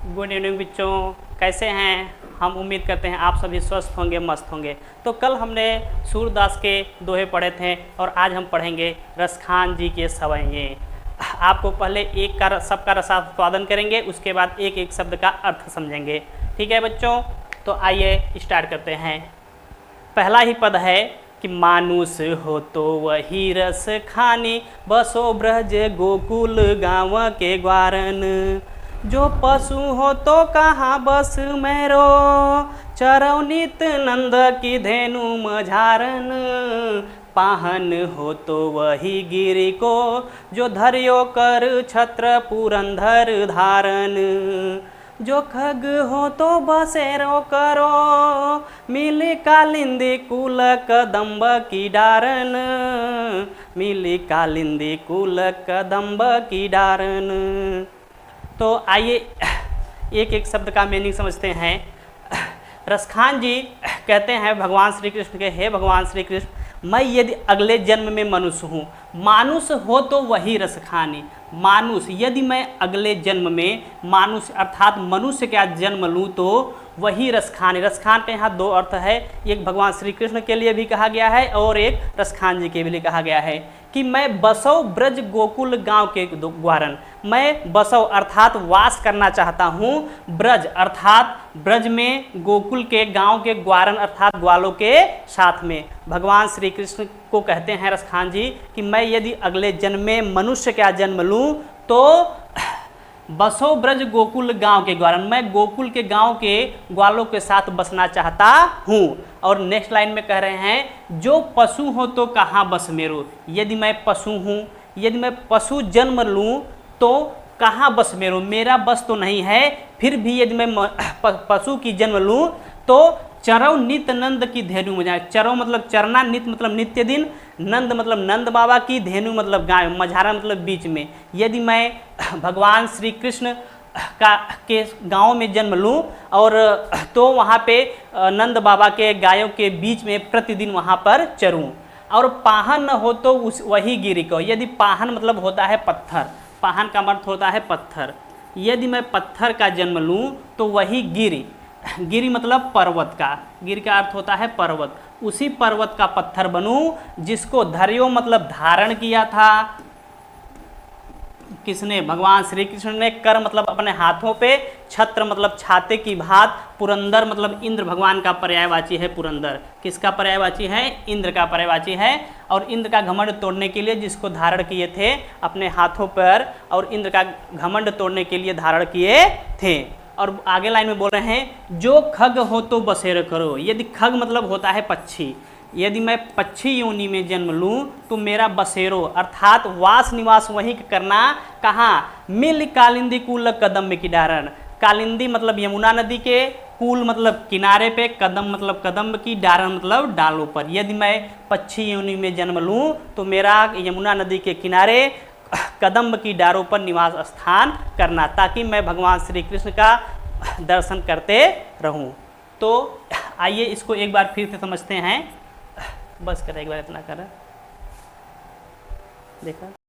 Good evening बच्चों, कैसे हैं? हम उम्मीद करते हैं आप सभी स्वस्थ होंगे, मस्त होंगे। तो कल हमने सूरदास के दोहे पढ़े थे और आज हम पढ़ेंगे रसखान जी के सवैये। आपको पहले एक का सबका रसास्वादन करेंगे, उसके बाद एक एक शब्द का अर्थ समझेंगे। ठीक है बच्चों, तो आइए स्टार्ट करते हैं। पहला ही पद है कि मानुष हो तो वही रस खानी, बसो ब्रज गोकुल गाँव के ग्वारन। जो पशु हो तो कहाँ बस मेरो, चरौ नित नंद की धेनु मझारन। पाहन हो तो वही गिरि को, जो धर्यो कर छत्र पुरंधर धारन। जो खग हो तो बसेरो करो, मिली कालिंदी कुल कदम्ब की डारन। मिली कालिंदी कुल कदम्ब की डारन। तो आइए एक एक शब्द का मीनिंग समझते हैं। रसखान जी कहते हैं भगवान श्री कृष्ण के, हे भगवान श्री कृष्ण, मैं यदि अगले जन्म में मनुष्य हूँ, मानुष हो तो वही रस खानी। मानुष, यदि मैं अगले जन्म में मानुष अर्थात मनुष्य का जन्म लूँ तो वही रसखान। रसखान के यहाँ दो अर्थ है, एक भगवान श्री कृष्ण के लिए भी कहा गया है और एक रसखान जी के लिए कहा गया है कि मैं बसौ ब्रज गोकुल गांव के ग्वारन। मैं बसौ अर्थात वास करना चाहता हूँ, ब्रज अर्थात ब्रज में, गोकुल के गांव के ग्वारन अर्थात ग्वालों के साथ में। भगवान श्री कृष्ण को कहते हैं रसखान जी कि मैं यदि अगले जन्म में मनुष्य का जन्म लूँ तो बसो ब्रज गोकुल गांव के ग्वारन, मैं गोकुल के गांव के ग्वालों के साथ बसना चाहता हूँ। और नेक्स्ट लाइन में कह रहे हैं, जो पशु हो तो कहाँ बस मेरो। यदि मैं पशु हूँ, यदि मैं पशु जन्म लूँ तो कहाँ बस मेरो, मेरा बस तो नहीं है। फिर भी यदि मैं पशु की जन्म लूँ तो चरौ नित नंद की धेनु मझार। चरौ मतलब चरना, नित मतलब नित्य दिन, नंद मतलब नंद बाबा की, धेनु मतलब गाय, मझारा मतलब बीच में। यदि मैं भगवान श्री कृष्ण के गांव में जन्म लूं और तो वहाँ पे नंद बाबा के गायों के बीच में प्रतिदिन वहाँ पर चरूं। और पाहन न हो तो उस वही गिरि को। यदि पाहन मतलब होता है पत्थर, पाहन का अर्थ होता है पत्थर। यदि मैं पत्थर का जन्म लूँ तो वही गिरि, गिरि मतलब पर्वत का, गिरि का अर्थ होता है पर्वत, उसी पर्वत का पत्थर बनूं जिसको धर्यो मतलब धारण किया था। किसने? भगवान श्री कृष्ण ने। कर मतलब अपने हाथों पे, छत्र मतलब छाते की भात, पुरंदर मतलब इंद्र भगवान का पर्यायवाची है। पुरंदर किसका पर्यायवाची है? इंद्र का पर्यायवाची है। और इंद्र का घमंड तोड़ने के लिए जिसको धारण किए थे अपने हाथों पर, और इंद्र का घमंड तोड़ने के लिए धारण किए थे। और आगे लाइन में बोल रहे हैं, जो खग हो तो बसेर करो। यदि खग मतलब होता है पक्षी, यदि मैं पक्षी योनि में जन्म लूँ तो मेरा बसेरो अर्थात वास निवास वहीं करना। कहाँ? मिल कालिंदी कुल कदम की डारन। कालिंदी मतलब यमुना नदी के, कुल मतलब किनारे पे, कदम मतलब कदम की, डारन मतलब डालों पर। यदि मैं पक्षी योनि में जन्म लूँ तो मेरा यमुना नदी के किनारे कदम्ब की डारों पर निवास स्थान करना, ताकि मैं भगवान श्री कृष्ण का दर्शन करते रहूं। तो आइए इसको एक बार फिर से समझते हैं। बस करें, एक बार इतना करें, देखा।